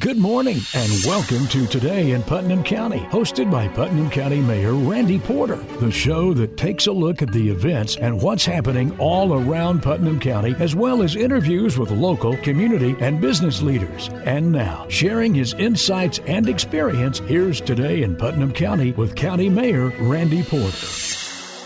Good morning and welcome to Today in Putnam County, hosted by Putnam County Mayor Randy Porter, the show that takes a look at the events and what's happening all around Putnam County, as well as interviews with local, community, and business leaders. And now, sharing his insights and experience, here's Today in Putnam County with County Mayor Randy Porter.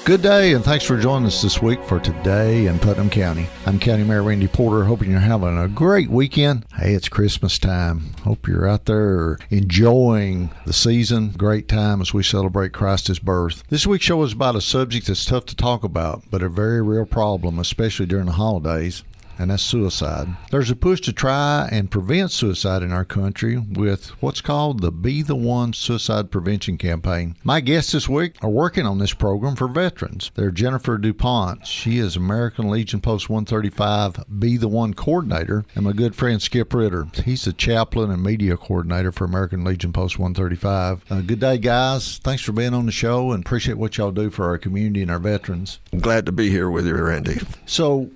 Good day, and thanks for joining us this week for Today in Putnam County. I'm County Mayor Randy Porter, hoping you're having a great weekend. Hey, it's Christmas time. Hope you're out there enjoying the season. Great time as we celebrate Christ's birth. This week's show is about a subject that's tough to talk about, but a very real problem, especially during the holidays. And that's suicide. There's a push to try and prevent suicide in our country with what's called the Be the One Suicide Prevention Campaign. My guests this week are working on this program for veterans. They're Jennifer Dupont. She is American Legion Post 135 Be the One Coordinator, and my good friend Skip Ritter. He's the chaplain and media coordinator for American Legion Post 135. Good day, guys. Thanks for being on the show and appreciate what y'all do for our community and our veterans. I'm glad to be here with you, Randy. So,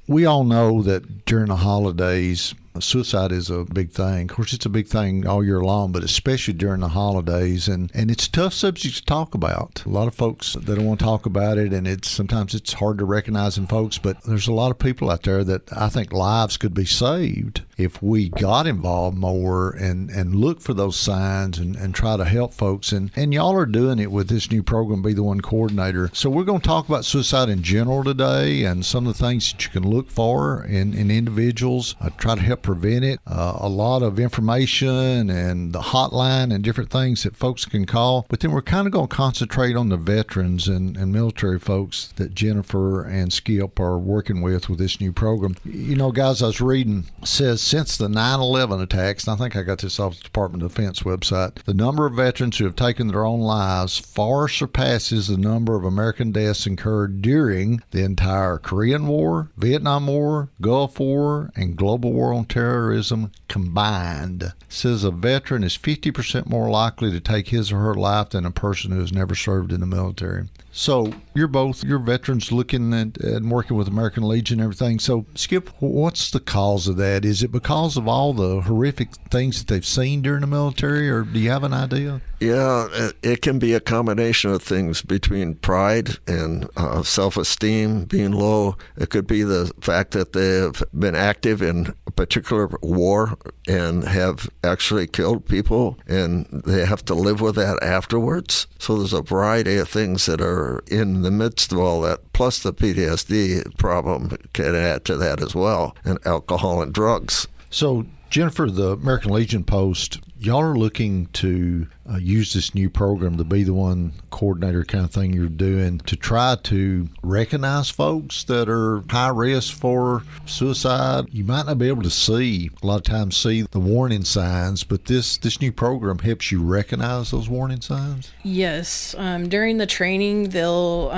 we all know that during the holidays, suicide is a big thing. Of course, it's a big thing all year long, but especially during the holidays. And it's a tough subject to talk about. A lot of folks, they don't want to talk about it, and sometimes it's hard to recognize in folks, but there's a lot of people out there that I think lives could be saved if we got involved more and look for those signs and try to help folks. And y'all are doing it with this new program, Be the One Coordinator. So we're going to talk about suicide in general today and some of the things that you can look for in individuals. Try to help prevent it. A lot of information and the hotline and different things that folks can call. But then we're kind of going to concentrate on the veterans and military folks that Jennifer and Skip are working with this new program. You know, guys, I was reading, it says since the 9/11 attacks, and I think I got this off the Department of Defense website, the number of veterans who have taken their own lives far surpasses the number of American deaths incurred during the entire Korean War, Vietnam War, Gulf War, and global war on terrorism combined. It says a veteran is 50% more likely to take his or her life than a person who has never served in the military. So you're veterans looking at and working with American Legion and everything. So Skip, what's the cause of that? Is it because of all the horrific things that they've seen during the military, or do you have an idea? Yeah, it can be a combination of things between pride and self-esteem being low. It could be the fact that they've been active in a particular war and have actually killed people, and they have to live with that afterwards. So there's a variety of things that are in the midst of all that, plus the PTSD problem can add to that as well, and alcohol and drugs. So, Jennifer, the American Legion Post, y'all are looking to use this new program, the Be the One Coordinator kind of thing you're doing, to try to recognize folks that are high risk for suicide. You might not be able to a lot of times see the warning signs, but this new program helps you recognize those warning signs? Yes. During the training, they'll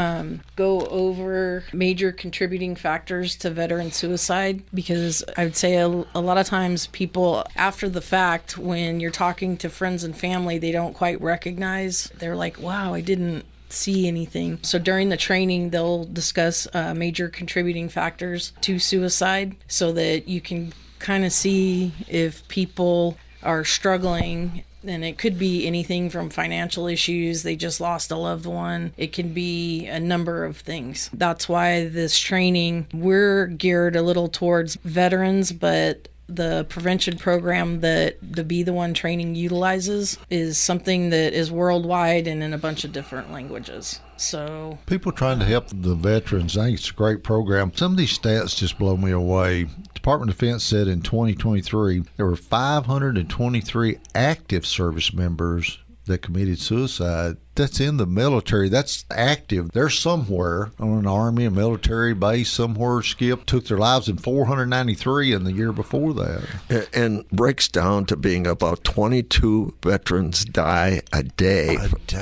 go over major contributing factors to veteran suicide, because I would say a lot of times people, after the fact, when you're talking to friends and family, they don't quite recognize. They're like, wow, I didn't see anything. So during the training, they'll discuss major contributing factors to suicide so that you can kind of see if people are struggling. And it could be anything from financial issues, they just lost a loved one. It can be a number of things. That's why this training, we're geared a little towards veterans, but the prevention program that the Be the One training utilizes is something that is worldwide and in a bunch of different languages. So people trying to help the veterans, I think it's a great program. Some of these stats just blow me away. Department of Defense said in 2023 there were 523 active service members that committed suicide. That's in the military. That's active. They're somewhere on an Army, a military base somewhere. Skip took their lives in 493 in the year before that. And breaks down to being about 22 veterans die a day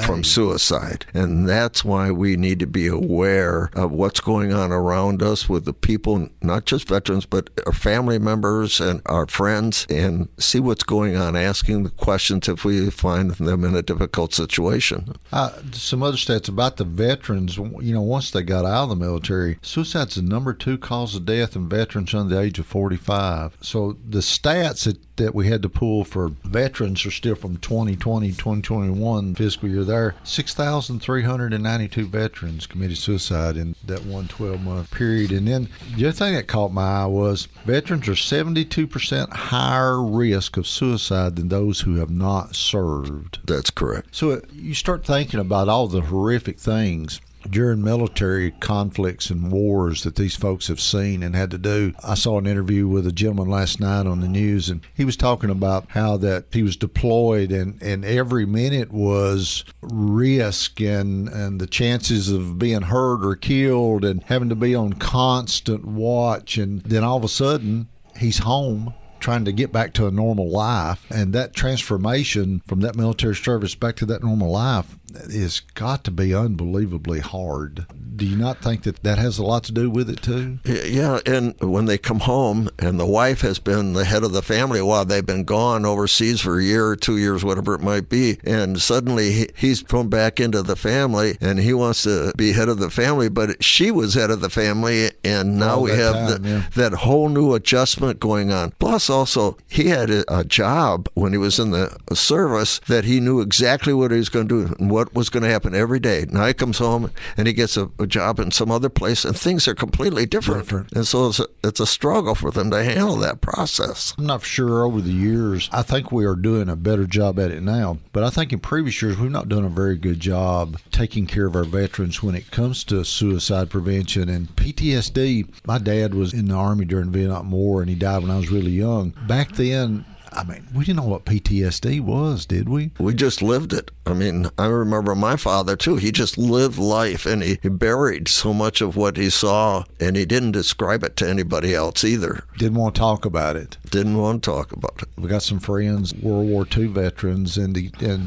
from suicide. And that's why we need to be aware of what's going on around us with the people, not just veterans, but our family members and our friends, and see what's going on, asking the questions if we find them in a difficult situation. Some other stats about the veterans, once they got out of the military, suicide's the number 2 cause of death in veterans under the age of 45. So the stats that that we had to pull for veterans are still from 2020, 2021 fiscal year there. 6,392 veterans committed suicide in that 12-month period. And then the other thing that caught my eye was veterans are 72% higher risk of suicide than those who have not served. That's correct. So you start thinking about all the horrific things during military conflicts and wars that these folks have seen and had to do. I saw an interview with a gentleman last night on the news, and he was talking about how that he was deployed and every minute was risk and the chances of being hurt or killed and having to be on constant watch. And then all of a sudden, he's home trying to get back to a normal life. And that transformation from that military service back to that normal life has got to be unbelievably hard. Do you not think that that has a lot to do with it too? Yeah, and when they come home and the wife has been the head of the family while they've been gone overseas for a year or 2 years, whatever it might be, and suddenly he's thrown back into the family and he wants to be head of the family, but she was head of the family, and now we have that whole new adjustment going on. Plus also, he had a job when he was in the service that he knew exactly what he was going to do and what was going to happen every day. Now he comes home and he gets a job in some other place, and things are completely different. And so it's a struggle for them to handle that process. I'm not sure over the years. I think we are doing a better job at it now, but I think in previous years we've not done a very good job taking care of our veterans when it comes to suicide prevention and PTSD. My dad was in the Army during the Vietnam War, and he died when I was really young. Back then, I mean, we didn't know what PTSD was, did we? We just lived it. I mean, I remember my father, too. He just lived life, and he buried so much of what he saw, and he didn't describe it to anybody else either. Didn't want to talk about it. Didn't want to talk about it. We got some friends, World War II veterans, and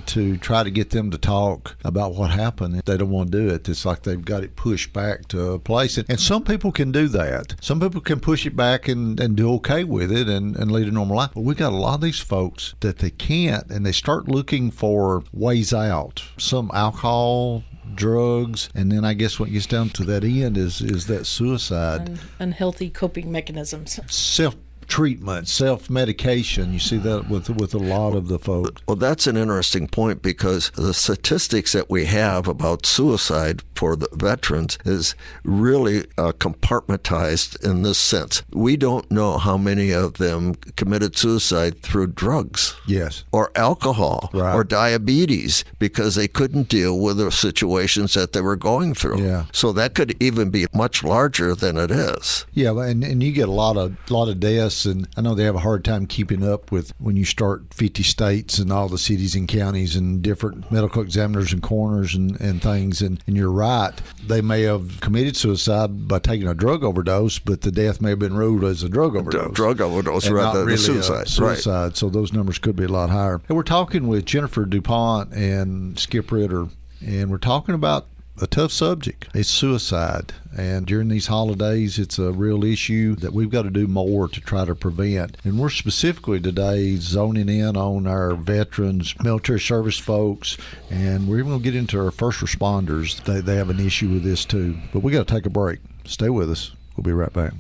to try to get them to talk about what happened, they don't want to do it. It's like they've got it pushed back to a place. And some people can do that. Some people can push it back and do okay with it and lead a normal life. But we got a lot of these folks that they can't, and they start looking for ways out. Some alcohol, drugs, and then I guess what gets down to that end is that suicide. Unhealthy coping mechanisms. Self-treatment, self-medication. You see that with a lot of the folks. Well, that's an interesting point, because the statistics that we have about suicide for the veterans is really compartmentized in this sense. We don't know how many of them committed suicide through drugs. Yes. Or alcohol. Right. Or diabetes, because they couldn't deal with the situations that they were going through. Yeah. So that could even be much larger than it is. Yeah, and you get a lot of deaths, and I know they have a hard time keeping up with when you start 50 states and all the cities and counties and different medical examiners and coroners and things, and you're right. They may have committed suicide by taking a drug overdose, but the death may have been ruled as a drug overdose. Drug overdose rather than suicide. Right. So those numbers could be a lot higher. And we're talking with Jennifer Dupont and Skip Ritter, and we're talking about a tough subject. It's suicide. And during these holidays, it's a real issue that we've got to do more to try to prevent. And we're specifically today zoning in on our veterans, military service folks, and we're going to get into our first responders. They have an issue with this too. But we got to take a break. Stay with us. We'll be right back.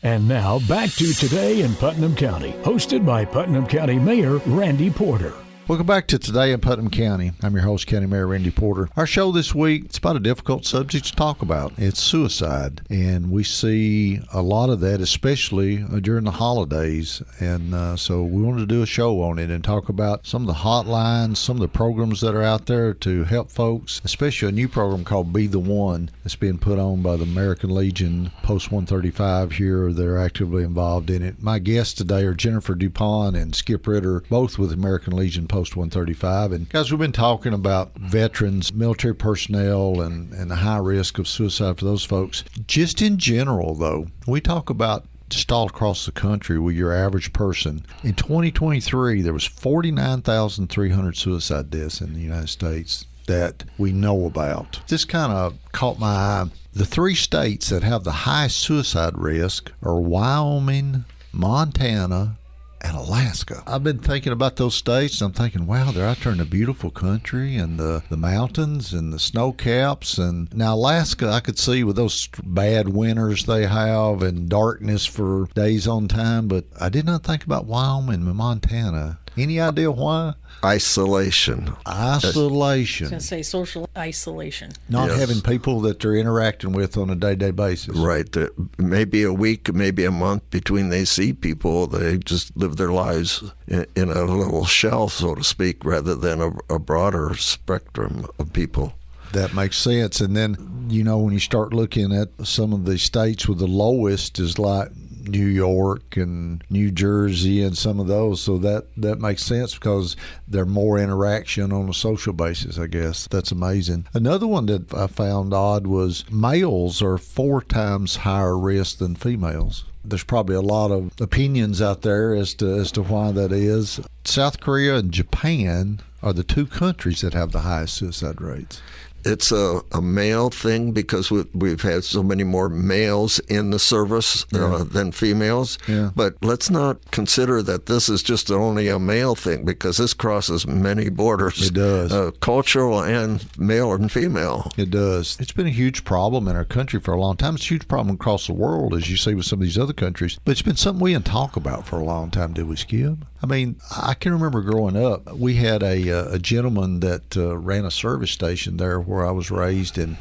And now back to Today in Putnam County, hosted by Putnam County Mayor Randy Porter. Welcome back to Today in Putnam County. I'm your host, County Mayor Randy Porter. Our show this week, it's about a difficult subject to talk about. It's suicide. And we see a lot of that, especially during the holidays. And so we wanted to do a show on it and talk about some of the hotlines, some of the programs that are out there to help folks, especially a new program called Be the One that's being put on by the American Legion Post 135 here. They're actively involved in it. My guests today are Jennifer Dupont and Skip Ritter, both with American Legion Post 135. And guys, we've been talking about veterans, military personnel, and the high risk of suicide for those folks. Just in general, though, we talk about just all across the country with your average person. In 2023, there was 49,300 suicide deaths in the United States that we know about. This kind of caught my eye. The three states that have the highest suicide risk are Wyoming, Montana, and Alaska. I've been thinking about those states, and I'm thinking, wow, they're out there in the beautiful country and the mountains and the snow caps. And now Alaska, I could see with those bad winters they have and darkness for days on time, but I did not think about Wyoming and Montana. Any idea why? Isolation. I was going to say social isolation. Not having people that they're interacting with on a day-to-day basis. Right. Maybe a week, maybe a month between they see people. They just live their lives in a little shell, so to speak, rather than a broader spectrum of people. That makes sense. And then, when you start looking at some of the states with the lowest is like New York and New Jersey and some of those. So that makes sense because there's more interaction on a social basis, I guess. That's amazing. Another one that I found odd was males are 4 times higher risk than females. There's probably a lot of opinions out there as to why that is. South Korea and Japan are the 2 countries that have the highest suicide rates. It's a male thing because we've had so many more males in the service than females. Yeah. But let's not consider that this is just only a male thing because this crosses many borders. It does. Cultural and male and female. It does. It's been a huge problem in our country for a long time. It's a huge problem across the world, as you see with some of these other countries. But it's been something we didn't talk about for a long time, did we, Skip? I mean, I can remember growing up, we had a gentleman that ran a service station there where I was raised, and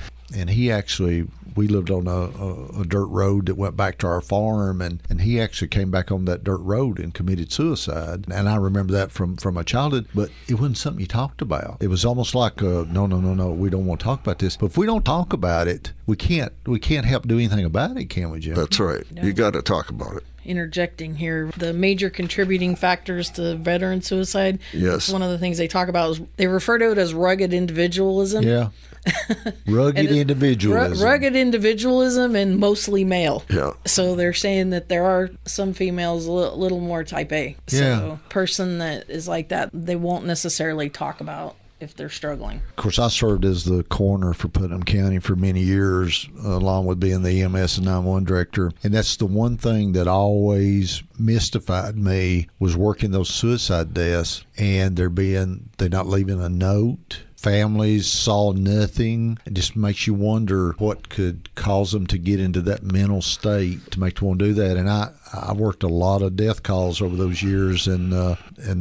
he actually, we lived on a dirt road that went back to our farm, and he actually came back on that dirt road and committed suicide. And I remember that from my childhood, but it wasn't something you talked about. It was almost like, no, we don't want to talk about this. But if we don't talk about it, we can't help do anything about it, can we, Jim? That's right. No. You got to talk about it. Interjecting here, the major contributing factors to veteran suicide. Yes. One of the things they talk about is they refer to it as rugged individualism. Yeah. Rugged individualism. Rugged individualism and mostly male. Yeah. So they're saying that there are some females a little more type A. So person that is like that, they won't necessarily talk about if they're struggling. Of course, I served as the coroner for Putnam County for many years, along with being the EMS and 911 director. And that's the one thing that always mystified me was working those suicide deaths and they're not leaving a note. Families saw nothing. It just makes you wonder what could cause them to get into that mental state to make them want to do that. And I worked a lot of death calls over those years, and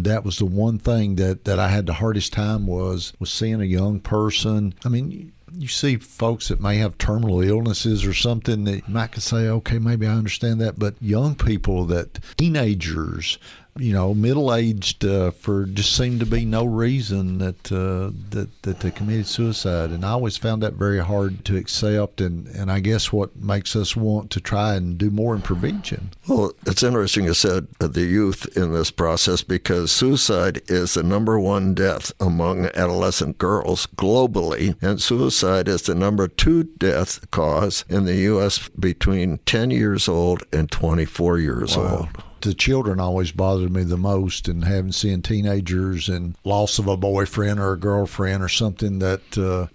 that was the one thing that I had the hardest time was seeing a young person. I mean, you see folks that may have terminal illnesses or something that you might say, okay, maybe I understand that, but young people, teenagers, middle-aged, for just seemed to be no reason that they committed suicide. And I always found that very hard to accept, and I guess what makes us want to try and do more in prevention. Well, it's interesting you said the youth in this process because suicide is the number 1 death among adolescent girls globally, and suicide is the number 2 death cause in the U.S. between 10 years old and 24 years old. The children always bothered me the most, and having seen teenagers and loss of a boyfriend or a girlfriend or something that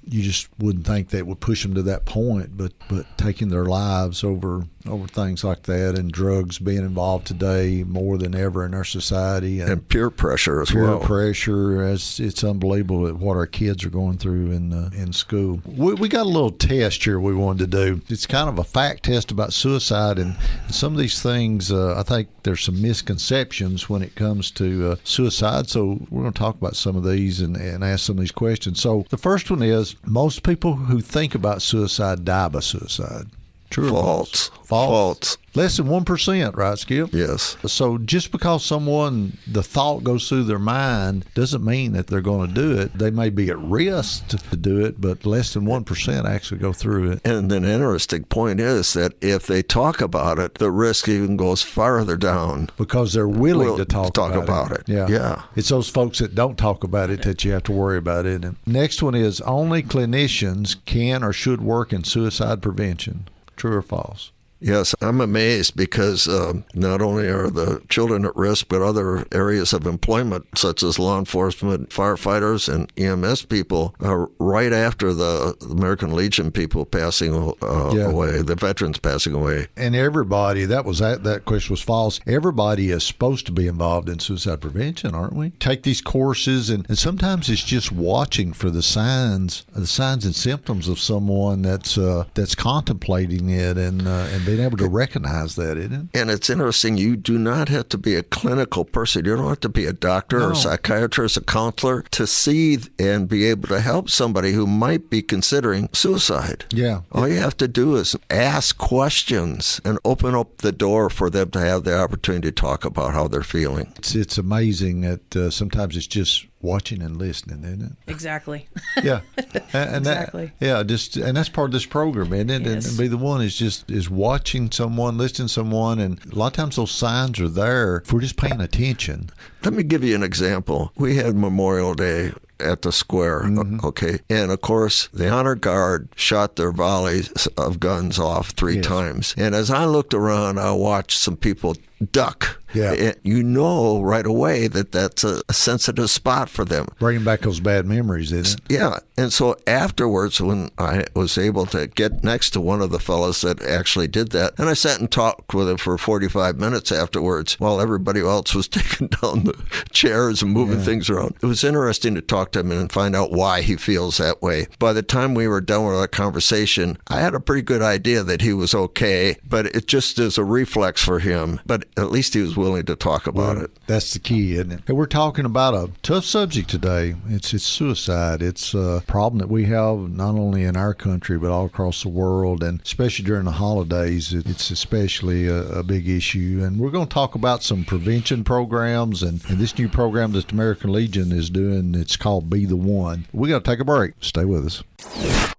you just wouldn't think that would push them to that point, but taking their lives over things like that, and drugs being involved today more than ever in our society, and peer pressure as well. Peer pressure, it's unbelievable at what our kids are going through in school. We got a little test here we wanted to do. It's kind of a fact test about suicide, and some of these things, I think there's some misconceptions when it comes to suicide. So we're going to talk about some of these and ask some of these questions. So the first one is, most people who think about suicide die by suicide. True or false? False. Less than 1%, right, Skip? Yes. So just because the thought goes through their mind doesn't mean that they're going to do it. They may be at risk to do it, but less than 1% actually go through it. And an interesting point is that if they talk about it, the risk even goes farther down. Because they're willing to talk about it. Yeah. It's those folks that don't talk about it that you have to worry about it. And next one is, only clinicians can or should work in suicide prevention. True or false? Yes, I'm amazed because not only are the children at risk, but other areas of employment, such as law enforcement, firefighters, and EMS people, are right after the American Legion people passing away, the veterans passing away. And everybody, that question was false. Everybody is supposed to be involved in suicide prevention, aren't we? Take these courses, and sometimes it's just watching for the signs and symptoms of someone that's contemplating it and being able to recognize that, isn't it? And it's interesting, you do not have to be a clinical person. You don't have to be a doctor or a psychiatrist, a counselor to see and be able to help somebody who might be considering suicide. Yeah. All you have to do is ask questions and open up the door for them to have the opportunity to talk about how they're feeling. It's amazing that sometimes it's just watching and listening, isn't it? Exactly. Yeah. And exactly. And that's part of this program, isn't it? Yes. And be the one is watching someone, listening to someone, and a lot of times those signs are there if we're just paying attention. Let me give you an example. We had Memorial Day at the square, okay? And, of course, the honor guard shot their volleys of guns off three times. And as I looked around, I watched some people duck. Yeah. And you know right away that that's a sensitive spot for them. Bringing back those bad memories, isn't it? Yeah. And so afterwards, when I was able to get next to one of the fellows that actually did that, and I sat and talked with him for 45 minutes afterwards while everybody else was taking down the chairs and moving things around. It was interesting to talk to him and find out why he feels that way. By the time we were done with our conversation, I had a pretty good idea that he was okay, but it just is a reflex for him. But at least he was willing to talk about it. That's the key, isn't it? And we're talking about a tough subject today. It's suicide. It's a problem that we have not only in our country but all across the world, and especially during the holidays, it's especially a big issue. And we're going to talk about some prevention programs and this new program that the American Legion is doing. It's called Be the One. We got to take a break. Stay with us.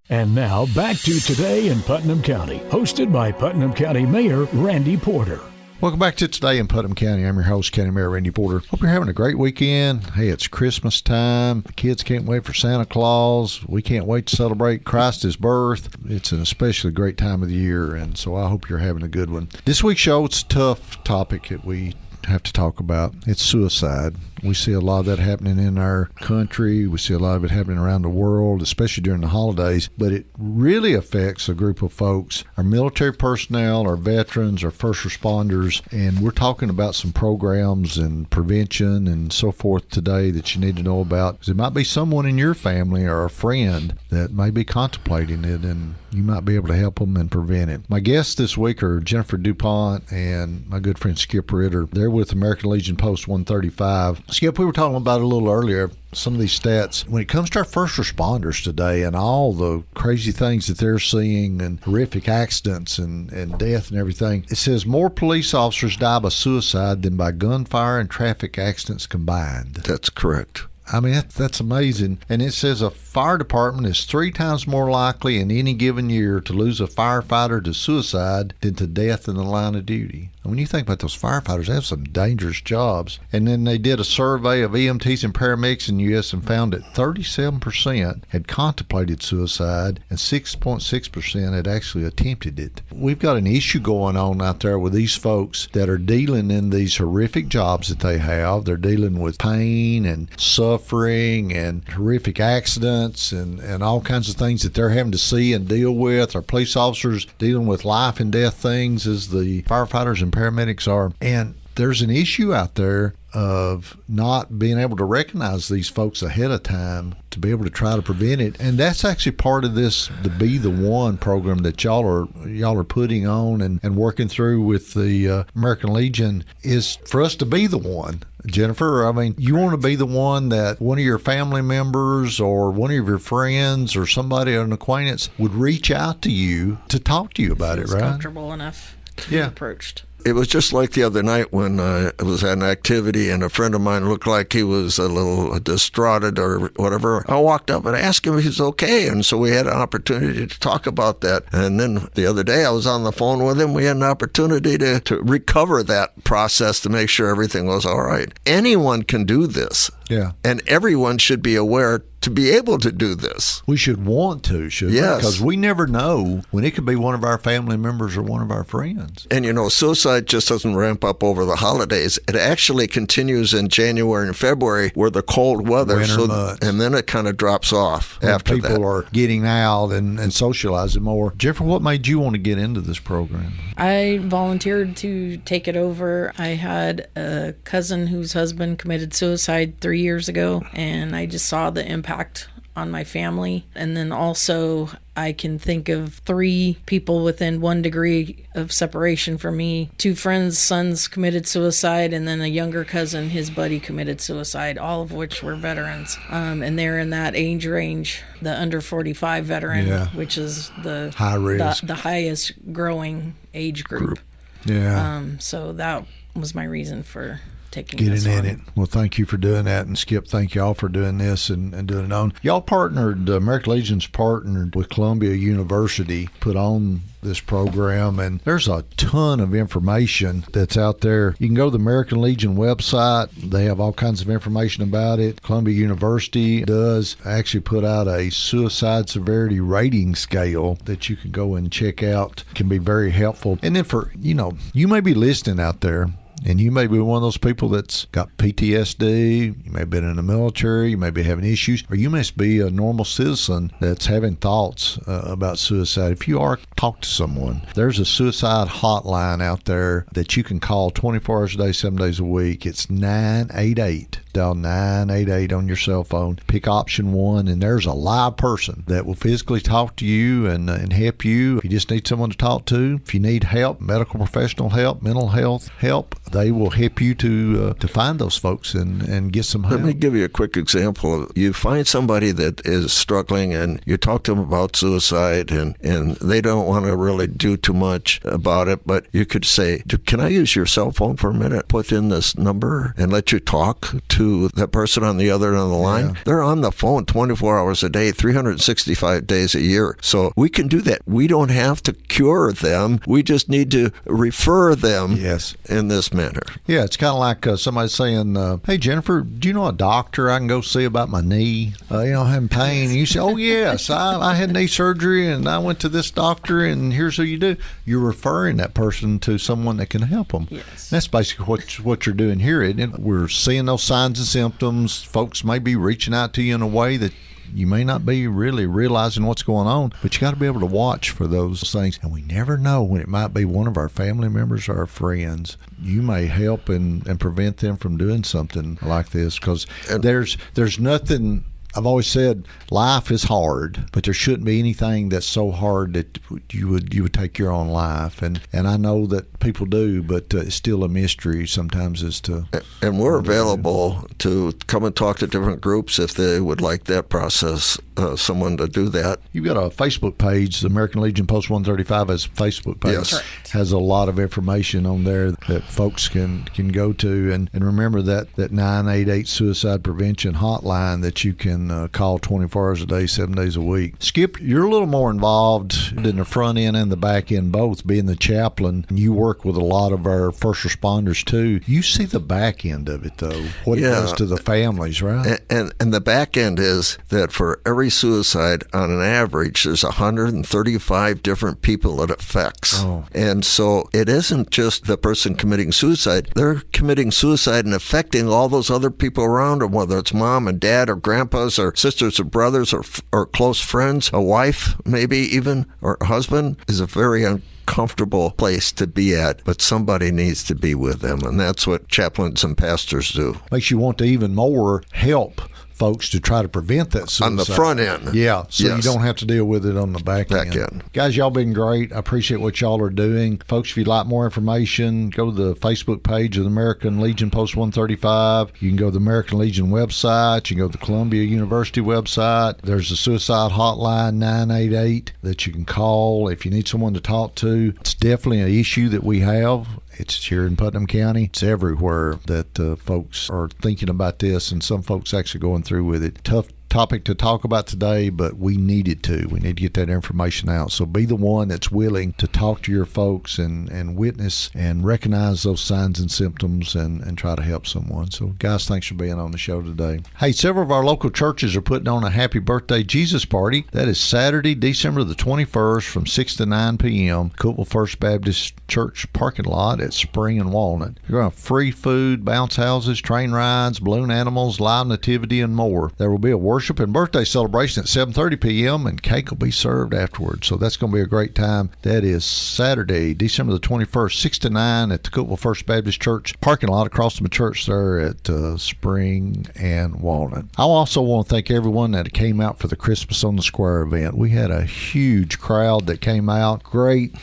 And now back to Today in Putnam County, hosted by Putnam County Mayor Randy Porter. Welcome back to Today in Putnam County. I'm your host, County Mayor Randy Porter. Hope you're having a great weekend. Hey, it's Christmas time. The kids can't wait for Santa Claus. We can't wait to celebrate Christ's birth. It's an especially great time of the year, and so I hope you're having a good one. This week's show, it's a tough topic that we have to talk about. It's suicide. We see a lot of that happening in our country. We see a lot of it happening around the world, especially during the holidays. But it really affects a group of folks, our military personnel, our veterans, our first responders. And we're talking about some programs and prevention and so forth today that you need to know about. Because it might be someone in your family or a friend that may be contemplating it, and you might be able to help them and prevent it. My guests this week are Jennifer Dupont and my good friend Skip Ritter. They're with American Legion Post 135. Skip, we were talking about it a little earlier, some of these stats. When it comes to our first responders today and all the crazy things that they're seeing and horrific accidents and death and everything, it says more police officers die by suicide than by gunfire and traffic accidents combined. That's correct. I mean, that's amazing. And it says a fire department is 3 times more likely in any given year to lose a firefighter to suicide than to death in the line of duty. And when you think about those firefighters, they have some dangerous jobs. And then they did a survey of EMTs and paramedics in the U.S. and found that 37% had contemplated suicide and 6.6% had actually attempted it. We've got an issue going on out there with these folks that are dealing in these horrific jobs that they have. They're dealing with pain and suffering and horrific accidents and all kinds of things that they're having to see and deal with. Our police officers dealing with life and death things as the firefighters and paramedics are. And there's an issue out there of not being able to recognize these folks ahead of time to be able to try to prevent it. And that's actually part of this, the Be the One program that y'all are putting on and working through with the American Legion, is for us to be the one. Jennifer, I mean, you want to be the one that one of your family members or one of your friends or somebody, an acquaintance, would reach out to you to talk to you about it, right? Comfortable enough to be approached. It was just like the other night when I was at an activity and a friend of mine looked like he was a little distraught or whatever. I walked up and asked him if he was okay, and so we had an opportunity to talk about that. And then the other day I was on the phone with him. We had an opportunity to recover that process to make sure everything was all right. Anyone can do this. Yeah. And everyone should be aware to to be able to do this. We should want to, shouldn't we? Yes. Because we never know when it could be one of our family members or one of our friends. And, suicide just doesn't ramp up over the holidays. It actually continues in January and February where the cold weather. Winter months. And then it kind of drops off When after that. people are getting out and socializing more. Jennifer, what made you want to get into this program? I volunteered to take it over. I had a cousin whose husband committed suicide 3 years ago, and I just saw the impact on my family. And then also I can think of 3 people within 1 degree of separation from me. 2 friends' sons committed suicide, and then a younger cousin, his buddy, committed suicide, all of which were veterans. And they're in that age range, the under 45 veteran, which is the high risk, the highest growing age group. Yeah. So that was my reason for taking getting this in on. it. Well, thank you for doing that, and Skip, thank y'all for doing this and doing it on. Y'all partnered, American Legion's partnered with Columbia University, put on this program, and there's a ton of information that's out there. You can go to the American Legion website. They have all kinds of information about it. Columbia University does actually put out a suicide severity rating scale that you can go and check out. It can be very helpful. And then for, you may be listening out there, and you may be one of those people that's got PTSD, you may have been in the military, you may be having issues, or you must be a normal citizen that's having thoughts about suicide. If you are, talk to someone. There's a suicide hotline out there that you can call 24 hours a day, 7 days a week. It's 988. Dial 988 on your cell phone. Pick option 1, and there's a live person that will physically talk to you and help you. If you just need someone to talk to, if you need help, medical professional help, mental health help, they will help you to find those folks and get some help. Let me give you a quick example. You find somebody that is struggling, and you talk to them about suicide, and they don't want to really do too much about it, but you could say, can I use your cell phone for a minute? Put in this number and let you talk to that person on the other end of the line. Yeah. They're on the phone 24 hours a day, 365 days a year. So we can do that. We don't have to cure them. We just need to refer them in this manner. Yeah, it's kind of like somebody saying, hey, Jennifer, do you know a doctor I can go see about my knee? I'm having pain. And you say, oh, yes, I had knee surgery, and I went to this doctor, and here's who you do. You're referring that person to someone that can help them. Yes. That's basically what you're doing here, isn't it? We're seeing those signs and symptoms. Folks may be reaching out to you in a way that you may not be really realizing what's going on, but you got to be able to watch for those things. And we never know when it might be one of our family members or our friends. You may help and prevent them from doing something like this, because there's nothing. I've always said life is hard, but there shouldn't be anything that's so hard that you would take your own life. And I know that people do, but it's still a mystery sometimes as to. And we're available to come and talk to different groups if they would like that process, someone to do that. You've got a Facebook page. The American Legion Post 135 has a Facebook page. Yes. Correct. Has a lot of information on there that folks can go to. And remember that 988 suicide prevention hotline that you can call 24 hours a day, 7 days a week. Skip, you're a little more involved in the front end and the back end, both being the chaplain. You work with a lot of our first responders too. You see the back end of it though, what it does to the families, right? And the back end is that for every suicide, on an average, there's 135 different people it affects. Oh. And so it isn't just the person committing suicide. They're committing suicide and affecting all those other people around them, whether it's mom and dad or grandpas or sisters or brothers or close friends, a wife maybe even, or a husband. Is a very uncomfortable place to be at, but somebody needs to be with them, and that's what chaplains and pastors do. Makes you want to even more help folks to try to prevent that suicide. On the front end. Yeah, so Yes. you don't have to deal with it on the back end. Guys, y'all been great. I appreciate what y'all are doing. Folks, if you'd like more information, go to the Facebook page of the American Legion Post 135. You can go to the American Legion website. You can go to the Columbia University website. There's a suicide hotline, 988, that you can call if you need someone to talk to. It's definitely an issue that we have. It's here in Putnam County. It's everywhere that folks are thinking about this, and some folks actually going through with it. Tough topic to talk about today, but we needed to. We need to get that information out. So be the one that's willing to talk to your folks and witness and recognize those signs and symptoms and try to help someone. So, guys, thanks for being on the show today. Hey, several of our local churches are putting on a Happy Birthday Jesus Party. That is Saturday, December the 21st from 6 to 9 p.m. Cookeville First Baptist Church parking lot at Spring and Walnut. You're going to have free food, bounce houses, train rides, balloon animals, live nativity, and more. There will be a worship and birthday celebration at 7:30 p.m. and cake will be served afterwards. So that's going to be a great time. That is Saturday, December the 21st, 6 to 9 at the Cookeville First Baptist Church parking lot across from the church there at Spring and Walnut. I also want to thank everyone that came out for the Christmas on the Square event. We had a huge crowd that came out. Great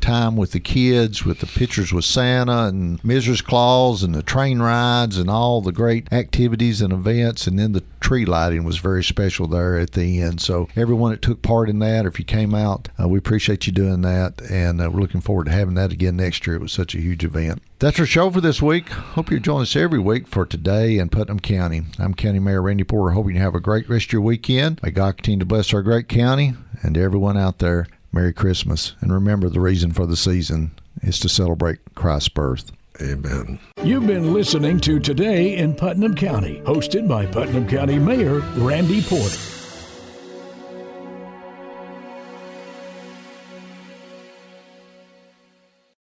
time with the kids, with the pictures with Santa and Mrs. Claus and the train rides and all the great activities and events. And then the tree lighting was very special there at the end. So everyone that took part in that, or if you came out, we appreciate you doing that. And we're looking forward to having that again next year. It was such a huge event. That's our show for this week. Hope you join us every week for Today in Putnam County. I'm County Mayor Randy Porter, hoping you have a great rest of your weekend. May God continue to bless our great county, and to everyone out there, Merry Christmas. And remember, the reason for the season is to celebrate Christ's birth. Amen. You've been listening to Today in Putnam County, hosted by Putnam County Mayor Randy Porter.